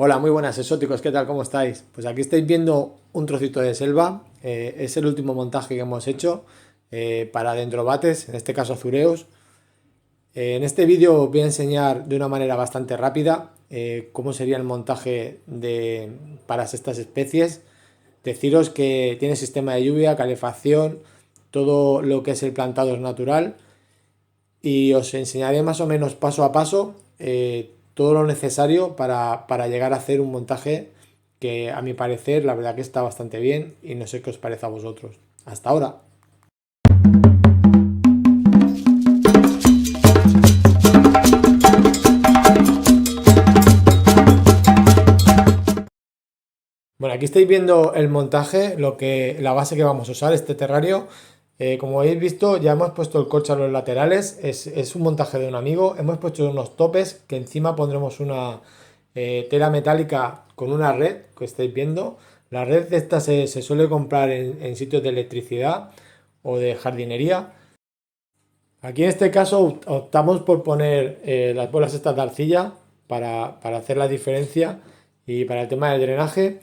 Hola, muy buenas exóticos, ¿qué tal? ¿Cómo estáis? Pues aquí estáis viendo un trocito de selva, es el último montaje que hemos hecho para dendrobates, en este caso azureos. En este vídeo os voy a enseñar de una manera bastante rápida cómo sería el montaje para estas especies. Deciros que tiene sistema de lluvia, calefacción, todo lo que es el plantado es natural y os enseñaré más o menos paso a paso todo lo necesario para llegar a hacer un montaje que a mi parecer la verdad que está bastante bien y no sé qué os parece a vosotros. Hasta ahora. Bueno, aquí estáis viendo el montaje, la base que vamos a usar, este terrario. Como habéis visto, ya hemos puesto el corcho a los laterales, es un montaje de un amigo. Hemos puesto unos topes que encima pondremos una tela metálica con una red que estáis viendo. La red de esta se suele comprar en sitios de electricidad o de jardinería. Aquí en este caso optamos por poner las bolas estas de arcilla para hacer la diferencia y para el tema del drenaje.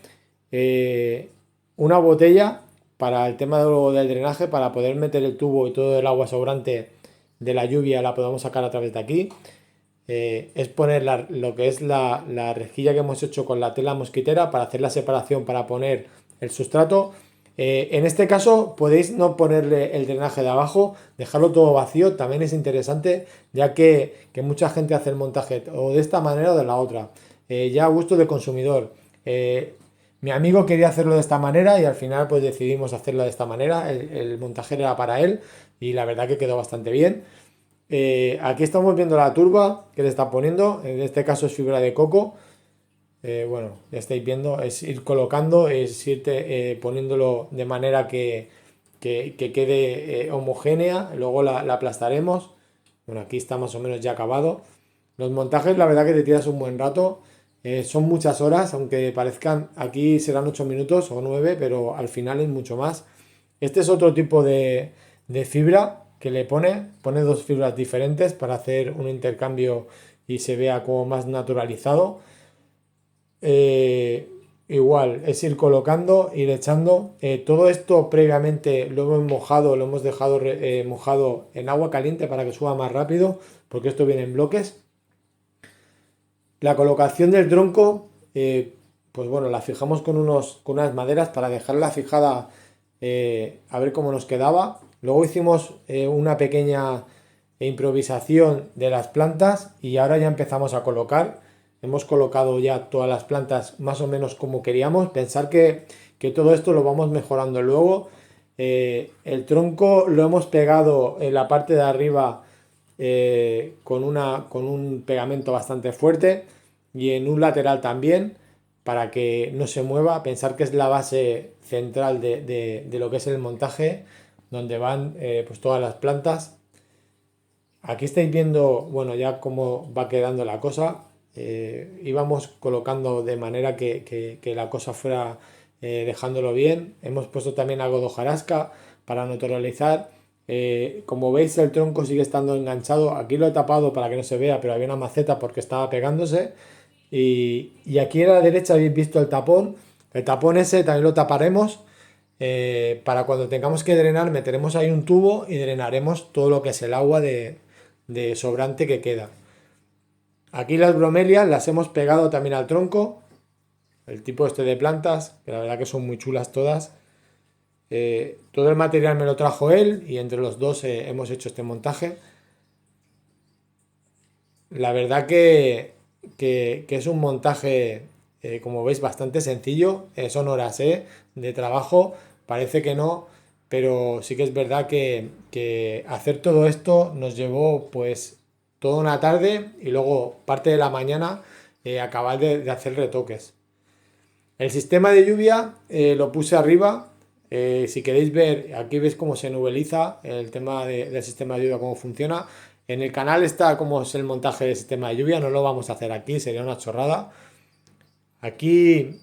eh, una botella para el tema del drenaje, para poder meter el tubo y todo el agua sobrante de la lluvia la podemos sacar a través de aquí. Es poner lo que es la rejilla que hemos hecho con la tela mosquitera para hacer la separación, para poner el sustrato. En este caso podéis no ponerle el drenaje de abajo, dejarlo todo vacío, también es interesante, ya que mucha gente hace el montaje o de esta manera o de la otra, ya a gusto del consumidor. Mi amigo quería hacerlo de esta manera y al final pues decidimos hacerlo de esta manera, el montaje era para él y la verdad que quedó bastante bien. Aquí estamos viendo la turba que le está poniendo, en este caso es fibra de coco. Bueno, ya estáis viendo, es ir colocando, es ir poniéndolo de manera que quede homogénea, luego la aplastaremos. Bueno, aquí está más o menos ya acabado. Los montajes, la verdad que te tiras un buen rato, son muchas horas, aunque parezcan, aquí serán 8 minutos o 9, pero al final es mucho más. Este es otro tipo de fibra que pone dos fibras diferentes para hacer un intercambio y se vea como más naturalizado. Eh, Igual, es ir colocando, ir echando. Todo esto previamente lo hemos mojado, lo hemos dejado mojado en agua caliente para que suba más rápido, porque esto viene en bloques. La colocación del tronco, pues bueno, la fijamos con unas maderas para dejarla fijada, a ver cómo nos quedaba. Luego hicimos una pequeña improvisación de las plantas y ahora ya empezamos a colocar. Hemos colocado ya todas las plantas más o menos como queríamos. Pensar que todo esto lo vamos mejorando luego. El tronco lo hemos pegado en la parte de arriba con un pegamento bastante fuerte y en un lateral también para que no se mueva. Pensar que es la base central de lo que es el montaje, donde van pues todas las plantas. Aquí estáis viendo, bueno, ya cómo va quedando la cosa. Íbamos colocando de manera que la cosa fuera dejándolo bien. Hemos puesto también algo de hojarasca para neutralizar. Como veis, el tronco sigue estando enganchado. Aquí lo he tapado para que no se vea, pero había una maceta porque estaba pegándose. Y aquí a la derecha habéis visto el tapón. El tapón ese también lo taparemos. Para cuando tengamos que drenar, meteremos ahí un tubo y drenaremos todo lo que es el agua de sobrante que queda. Aquí las bromelias las hemos pegado también al tronco. El tipo este de plantas, que la verdad que son muy chulas todas. Todo el material me lo trajo él y entre los dos hemos hecho este montaje. La verdad que es un montaje, como veis, bastante sencillo. Son horas de trabajo, parece que no, pero sí que es verdad que hacer todo esto nos llevó pues toda una tarde y luego parte de la mañana acabar de hacer retoques. El sistema de lluvia lo puse arriba. Si queréis ver, aquí veis cómo se nubeliza el tema del sistema de lluvia, cómo funciona. En el canal está cómo es el montaje del sistema de lluvia. No lo vamos a hacer aquí, sería una chorrada. Aquí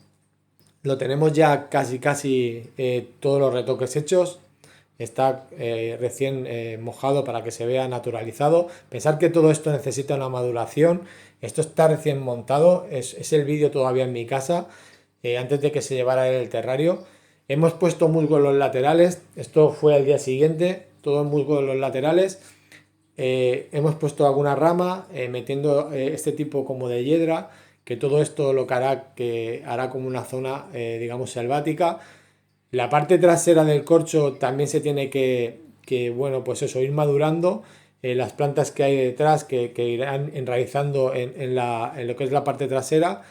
lo tenemos ya casi todos los retoques hechos. está recién mojado para que se vea naturalizado. Pensar que todo esto necesita una maduración. Esto está recién montado, es el vídeo todavía en mi casa, antes de que se llevara el terrario. Hemos puesto musgo en los laterales, esto fue al día siguiente, todo el musgo en los laterales. Hemos puesto alguna rama, metiendo este tipo como de hiedra, que todo esto lo que hará como una zona, digamos, selvática. La parte trasera del corcho también se tiene bueno, pues eso, ir madurando. Las plantas que hay detrás que irán enraizando en lo que es la parte trasera.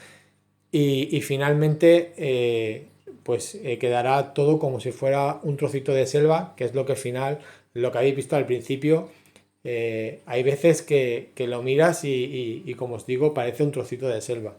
Y finalmente, pues quedará todo como si fuera un trocito de selva, que es lo que al final, lo que habéis visto al principio. Hay veces que lo miras y, como os digo, parece un trocito de selva.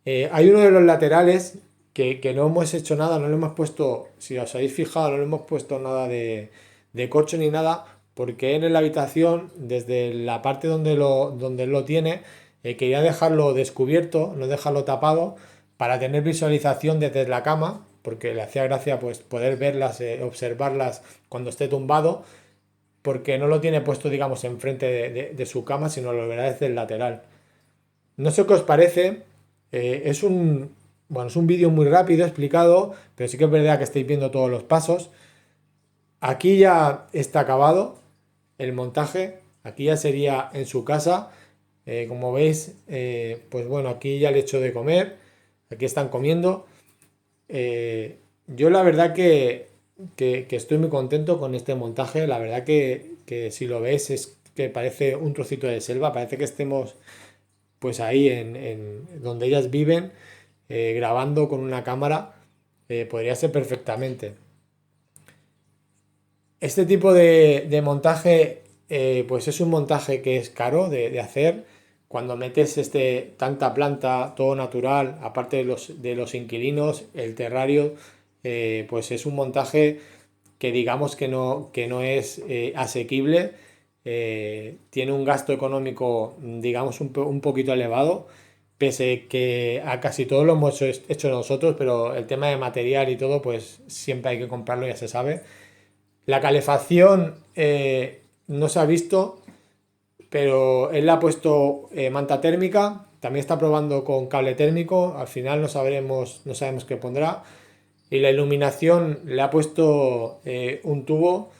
Hay uno de los laterales que no hemos hecho nada, no le hemos puesto, si os habéis fijado, no le hemos puesto nada de corcho ni nada, porque él en la habitación, desde la parte donde él lo tiene, quería dejarlo descubierto, no dejarlo tapado, para tener visualización desde la cama, porque le hacía gracia pues poder verlas, observarlas cuando esté tumbado, porque no lo tiene puesto, digamos, enfrente de su cama, sino lo verá desde el lateral. No sé qué os parece. Bueno, es un vídeo muy rápido explicado, pero sí que es verdad que estáis viendo todos los pasos. Aquí ya está acabado el montaje. Aquí ya sería en su casa. Como veis, pues bueno, aquí ya le he hecho de comer. Aquí están comiendo. Yo la verdad que estoy muy contento con este montaje. La verdad que si lo veis es que parece un trocito de selva. Parece que estemos pues ahí en donde ellas viven, grabando con una cámara. Podría ser perfectamente. Este tipo de montaje, pues es un montaje que es caro de hacer. Cuando metes tanta planta, todo natural, aparte de los inquilinos, el terrario, pues es un montaje que digamos que no es asequible. Tiene un gasto económico, digamos, un poquito elevado, pese que a casi todo lo hemos hecho nosotros, pero el tema de material y todo, pues siempre hay que comprarlo, ya se sabe. La calefacción no se ha visto, pero él le ha puesto manta térmica, también está probando con cable térmico, al final no sabemos qué pondrá. Y la iluminación le ha puesto un tubo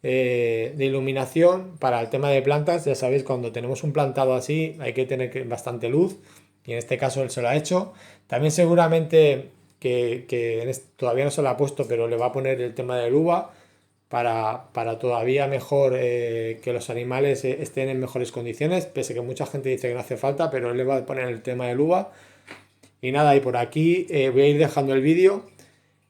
de iluminación para el tema de plantas. Ya sabéis, cuando tenemos un plantado así hay que tener bastante luz, y en este caso él se lo ha hecho. También seguramente que todavía no se lo ha puesto, pero le va a poner el tema de uva para todavía mejor, que los animales estén en mejores condiciones, pese que mucha gente dice que no hace falta, pero él le va a poner el tema del uva. Y nada, y por aquí voy a ir dejando el vídeo.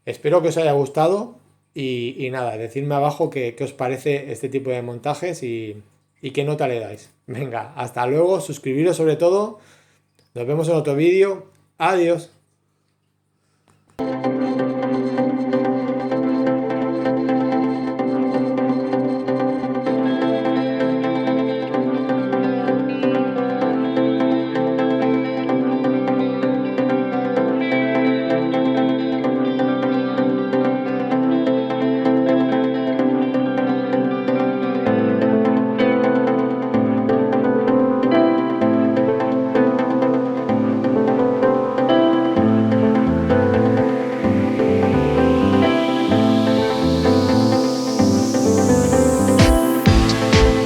Espero que os haya gustado y nada, decidme abajo qué os parece este tipo de montajes y qué nota le dais. Venga, hasta luego, suscribiros sobre todo. Nos vemos en otro vídeo. Adiós.